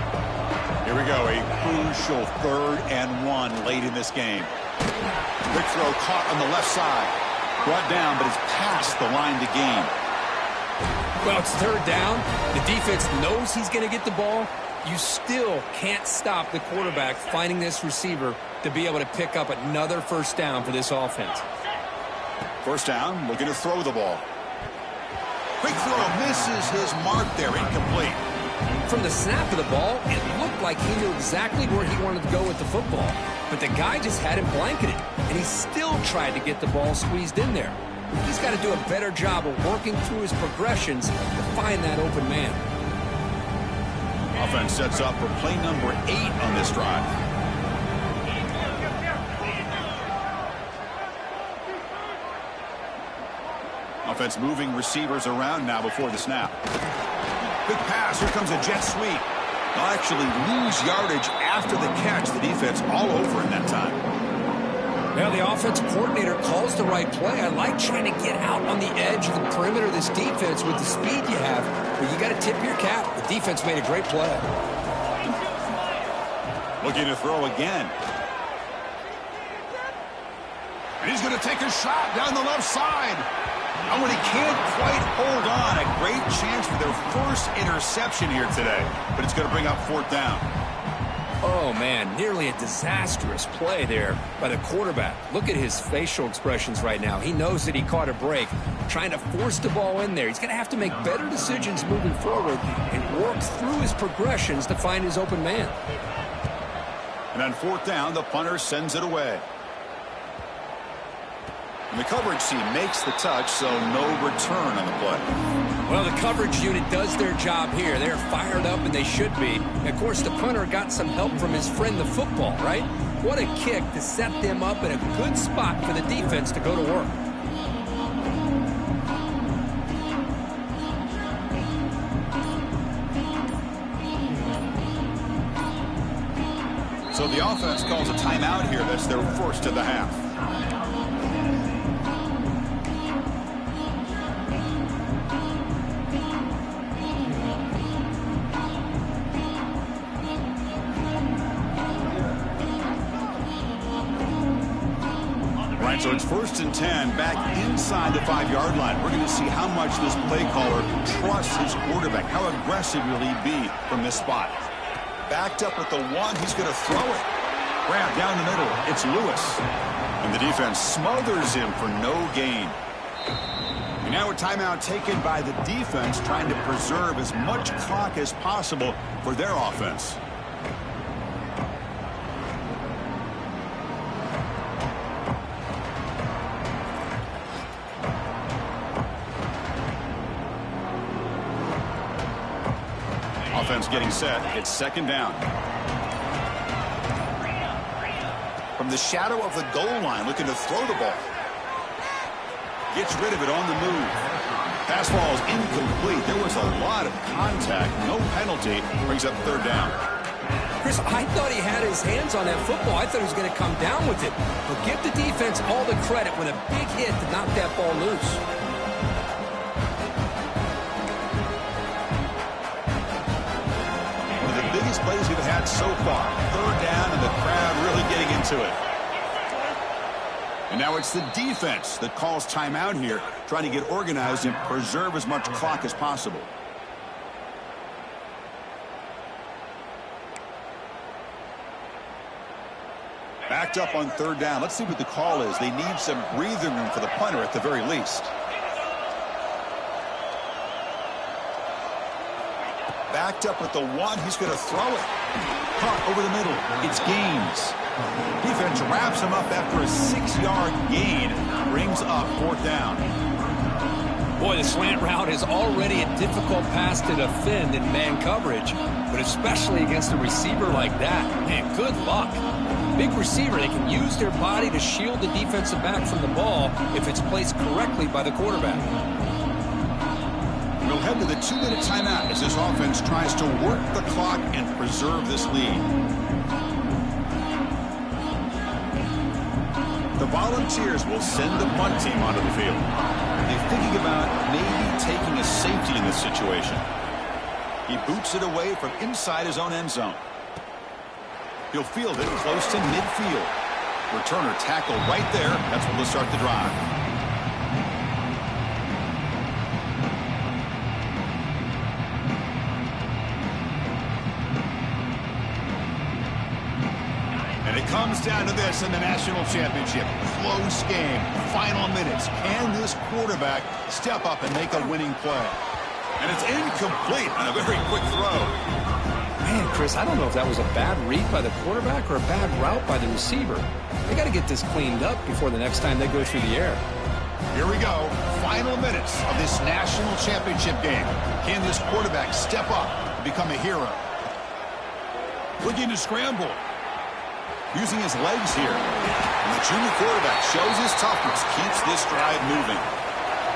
Here we go, a crucial 3rd and 1 late in this game. Quick throw caught on the left side. Brought down, but it's past the line to gain. Well, it's 3rd down. The defense knows he's going to get the ball. You still can't stop the quarterback finding this receiver to be able to pick up another first down for this offense. First down, looking to throw the ball. Quick throw, misses his mark there, incomplete. From the snap of the ball, it looked like he knew exactly where he wanted to go with the football. But the guy just had him blanketed, and he still tried to get the ball squeezed in there. He's got to do a better job of working through his progressions to find that open man. Offense sets up for play number 8 on this drive. Offense moving receivers around now before the snap. Big pass. Here comes a jet sweep. They'll actually lose yardage after the catch. The defense all over him that time. Well, the offensive coordinator calls the right play. I like trying to get out on the edge of the perimeter of this defense with the speed you have, but you got to tip your cap. The defense made a great play. Looking to throw again. And he's going to take a shot down the left side. And when he can't quite hold on, a great chance for their first interception here today. But it's going to bring up 4th down. Oh, man, nearly a disastrous play there by the quarterback. Look at his facial expressions right now. He knows that he caught a break, trying to force the ball in there. He's going to have to make better decisions moving forward and work through his progressions to find his open man. And on 4th down, the punter sends it away. And the coverage team makes the touch, so no return on the play. Well, the coverage unit does their job here. They're fired up, and they should be. Of course, the punter got some help from his friend, the football, right? What a kick to set them up in a good spot for the defense to go to work. So the offense calls a timeout here. That's their first of the half. So it's 1st and 10 back inside the 5-yard line. We're going to see how much this play caller trusts his quarterback. How aggressive will he be from this spot? Backed up at the 1. He's going to throw it. Grab down the middle. It's Lewis. And the defense smothers him for no gain. And now a timeout taken by the defense, trying to preserve as much clock as possible for their offense. getting set. It's second down. From the shadow of the goal line, looking to throw the ball. Gets rid of it on the move. Pass ball is incomplete. There was a lot of contact. No penalty. Brings up third down. Chris, I thought he had his hands on that football. I thought he was going to come down with it. But give the defense all the credit with a big hit to knock that ball loose. One of the biggest plays we've had so far. Third down and the crowd really getting into it. And now it's the defense that calls timeout here, trying to get organized and preserve as much clock as possible. Backed up on third down. Let's see what the call is. They need some breathing room for the punter at the very least. Backed up with the one. He's going to throw it. Caught over the middle. It's Gaines. Defense wraps him up after a 6-yard gain. Brings up fourth down. Boy, the slant route is already a difficult pass to defend in man coverage, but especially against a receiver like that. Man, good luck. Big receiver, they can use their body to shield the defensive back from the ball if it's placed correctly by the quarterback. We'll head to the 2-minute timeout as this offense tries to work the clock and preserve this lead. The Volunteers will send the punt team onto the field. They're thinking about maybe taking a safety in this situation. He boots it away from inside his own end zone. He'll field it close to midfield. Returner tackled right there. That's what will start the drive. And it comes down to this in the national championship. Close game. Final minutes. Can this quarterback step up and make a winning play? And it's incomplete on a very quick throw. Man, Chris, I don't know if that was a bad read by the quarterback or a bad route by the receiver. They got to get this cleaned up before the next time they go through the air. Here we go. Final minutes of this national championship game. Can this quarterback step up and become a hero? Looking to scramble. Using his legs here. And the junior quarterback shows his toughness, keeps this drive moving.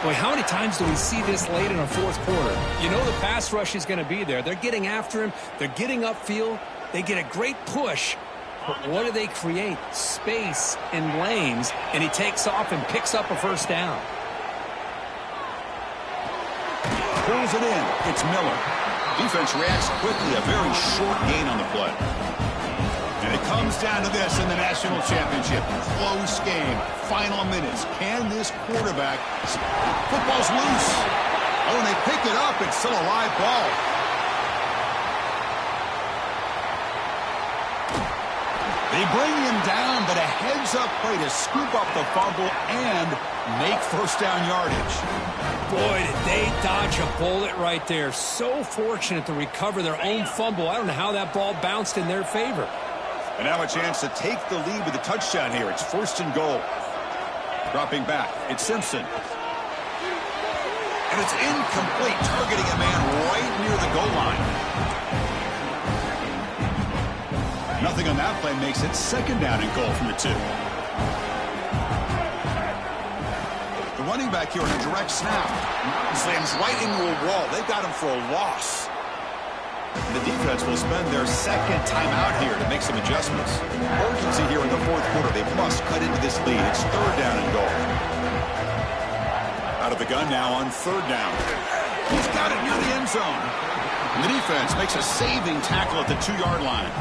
Boy, how many times do we see this late in a fourth quarter? You know the pass rush is going to be there. They're getting after him. They're getting upfield. They get a great push. But what do they create? Space in lanes. And he takes off and picks up a first down. Pulls it in. It's Miller. Defense reacts quickly. A very short gain on the play. And it comes down to this in the national championship. Close game. Final minutes. Can this quarterback... Football's loose. Oh, and they pick it up. It's still a live ball. They bring him down, but a heads-up play to scoop up the fumble and make first down yardage. Boy, did they dodge a bullet right there. So fortunate to recover their own fumble. I don't know how that ball bounced in their favor. And now a chance to take the lead with a touchdown here. It's first and goal. Dropping back. It's Simpson. And it's incomplete, targeting a man right near the goal line. Nothing on that play makes it second down and goal from the 2. The running back here on a direct snap. Slams right into a wall. They've got him for a loss. The defense will spend their second timeout here to make some adjustments. Urgency here in the fourth quarter. They must cut into this lead. It's third down and goal. Out of the gun now on third down. He's got it near the end zone. And the defense makes a saving tackle at the 2-yard line.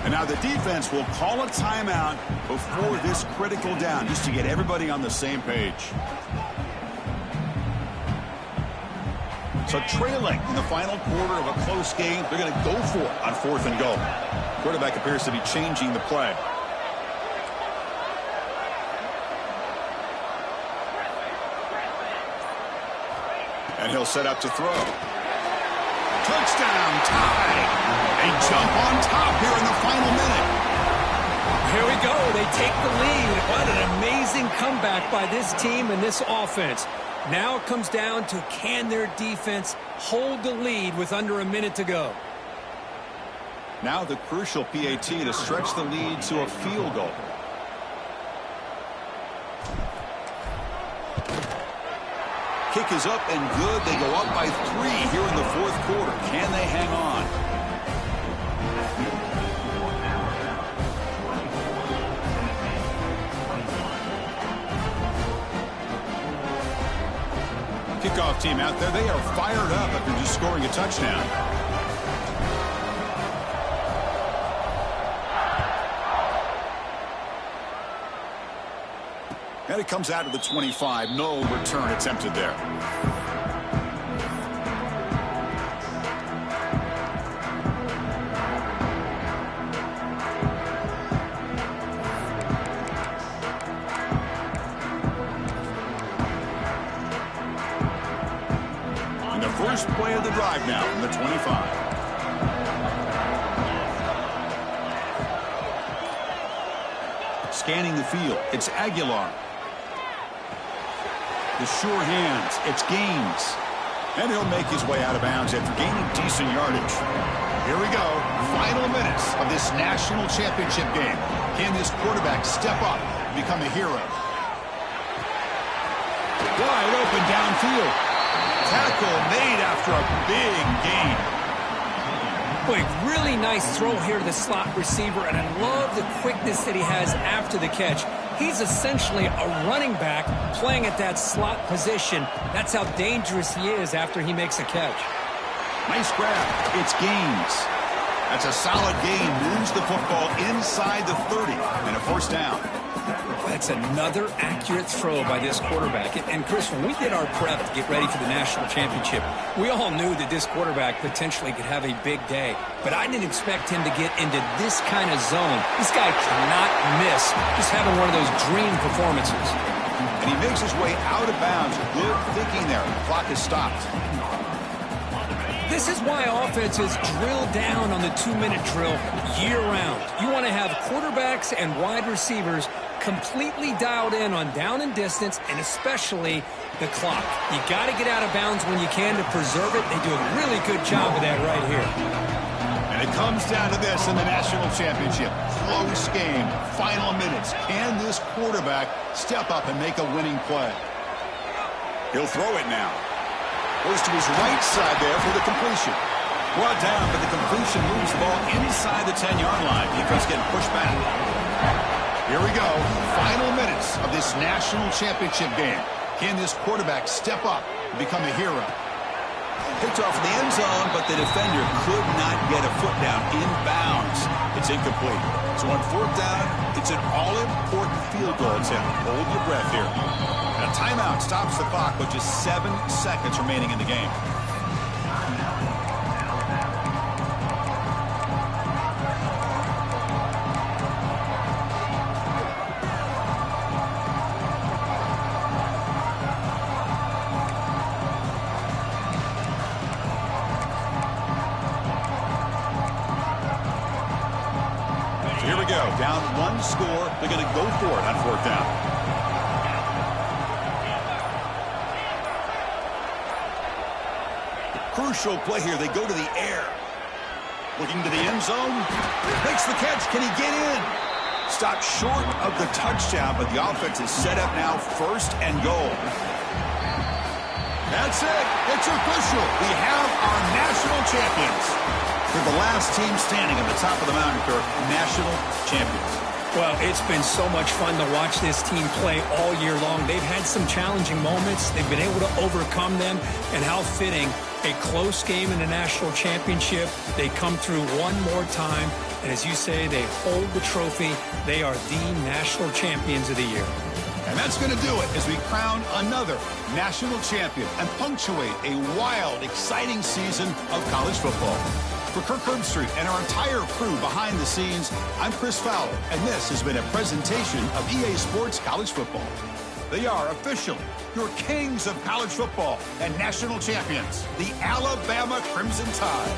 And now the defense will call a timeout before this critical down, just to get everybody on the same page. So trailing in the final quarter of a close game, they're going to go for it on fourth and goal. Quarterback appears to be changing the play. And he'll set up to throw. Touchdown, tie. They jump on top here in the final minute. Here we go. They take the lead. What an amazing comeback. comeback by this team and this offense. Now it comes down to, can their defense hold the lead with under a minute to go? Now the crucial PAT to stretch the lead to a field goal. Kick is up and good. They go up by 3 here in the fourth quarter. Can they hang on? Kickoff team out there. They are fired up after just scoring a touchdown. And it comes out of the 25. No return attempted there. And the first play of the drive now from the 25. Scanning the field. It's Aguilar. The sure hands. It's Gaines. And he'll make his way out of bounds after gaining decent yardage. Here we go. Final minutes of this national championship game. Can this quarterback step up and become a hero? Wide open downfield. Tackle made after a big gain. Boy, really nice throw here to the slot receiver, and I love the quickness that he has after the catch. He's essentially a running back playing at that slot position. That's how dangerous he is after he makes a catch. Nice grab. It's Gaines. That's a solid gain. Moves the football inside the 30 and a first down. That's another accurate throw by this quarterback. And Chris, when we did our prep to get ready for the national championship, we all knew that this quarterback potentially could have a big day. But I didn't expect him to get into this kind of zone. This guy cannot miss. Just having one of those dream performances. And he makes his way out of bounds. Good thinking there. The clock is stopped. This is why offenses drill down on the 2-minute drill year-round. You want to have quarterbacks and wide receivers completely dialed in on down and distance, and especially the clock. You got to get out of bounds when you can to preserve it. They do a really good job of that right here. And it comes down to this in the national championship. Close game. Final minutes. Can this quarterback step up and make a winning play? He'll throw it now. Goes to his right side there for the completion. Brought down, but the completion moves the ball inside the 10-yard line. Defense getting pushed back. Here we go. Final minutes of this national championship game. Can this quarterback step up and become a hero? Picked off in the end zone, but the defender could not get a foot down in bounds. It's incomplete. So on fourth down, it's an all-important field goal attempt. Hold your breath here. And a timeout stops the clock with just 7 seconds remaining in the game. So here we go. Down 1 score. They're going to go for it on fourth down. Crucial play here. They go to the air. Looking to the end zone. Makes the catch. Can he get in? Stopped short of the touchdown, but the offense is set up now, first and goal. That's it. It's official. We have our national champions. They're the last team standing at the top of the mountain, Kirk. National champions. Well, it's been so much fun to watch this team play all year long. They've had some challenging moments. They've been able to overcome them. And how fitting, a close game in the national championship. They come through one more time. And as you say, they hold the trophy. They are the national champions of the year. And that's going to do it as we crown another national champion and punctuate a wild, exciting season of college football. For Kirk Herbstreit and our entire crew behind the scenes, I'm Chris Fowler, and this has been a presentation of EA Sports College Football. They are officially your kings of college football and national champions, the Alabama Crimson Tide.